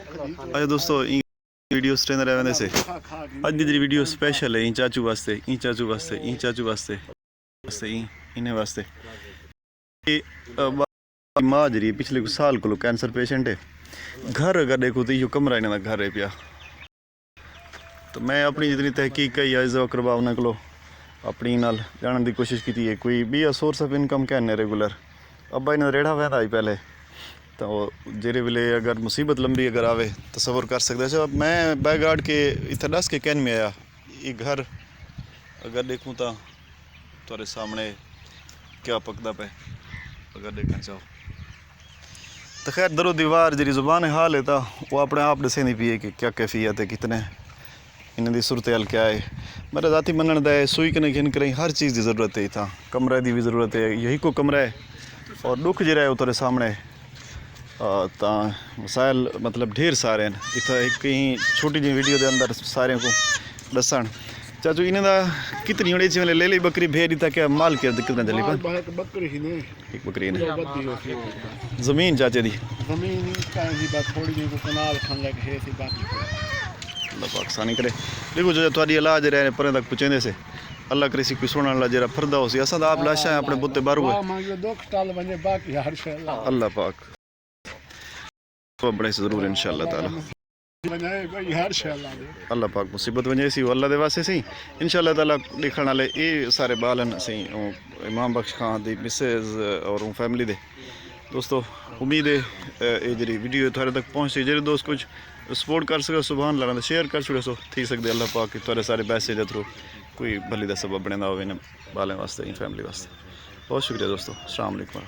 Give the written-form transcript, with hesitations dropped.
अच्छा दोस्तों video strength रहने से अज की जी वीडियो स्पेशल है चाचू वास्ते चाचू वास्ते चाचू वास्ते इन्हें वास्ते माँ जी पिछले कुछ साल को कैंसर पेशेंट है। घर अगर देखो तो यो कमरा इन्हों घर है पिया। तो मैं अपनी जितनी तहकीक कही है इज्जत करवा उन्हें को अपनी नाल जानने की कोशिश की है कोई भी सोर्स ऑफ इनकम कहने रेगुलर। अब्बा इन्हें रेड़ा वहदा आई पहले तो जेरे वेले अगर मुसीबत लंबी अगर आवे तस्वर कर सकते हो। मैं बैकगार्ड के इतना दस के कैन में आया ये घर अगर देखूँ तो तुम्हारे सामने क्या पकदा पे अगर देखना चाहो तो खैर दरो दीवार जी जुबान हाल है तो वो अपने आप दसे नहीं पिए कि क्या कैफियत है कितने इन्हें दी सूरत हाल क्या है। मेरा जाती मनण दा है सुई कने घिन करें हर चीज़ की ज़रूरत है। इतना कमरे की भी ज़रूरत है यही को कमरा है और दुख जरा है उतरे सामने तो मसाइल मतलब ढेर सारे हैं। इतना एक कहीं छोटी जी वीडियो के अंदर सारे को दसन चाचू इन्हें कितनी होनी चाहिए ले ली बकरी भेज दी था क्या माल क्या दिक्कत ना चली एक बकरी ने जमीन चाचे दी अल्लाह पाकिस्तानी करे देखो जो थोड़ी इलाज रहे पर तक पुछेंदे से अल्लाह करे सी कोई सुनने वाला जरा फरदा हो सी असा आप लाशा अपने बुते बारू अल्लाह पाक बड़े से जरूर इंशाअल्लाह ताला अल्लाह पाक मुसीबत वजे सी अल्लाह दे वास्ते सही इंशाअल्लाह ताला देखण वाले ये सारे बालन सही इमाम बख्श खान दी मिसेज और फैमिली दे दोस्तों उम्मीद है ये जी वीडियो थोड़े तक पहुँची जे दोस्त कुछ सपोर्ट कर सको सुबहान अल्लाह शेयर कर छुड़े सो थी सकते अल्लाह पाक थोड़े सारे पैसे के थ्रू कोई भली का सबब बने बालें वास्ते फैमिली वास्ते। बहुत शुक्रिया दोस्तों। अस्सलाम वालेकुम।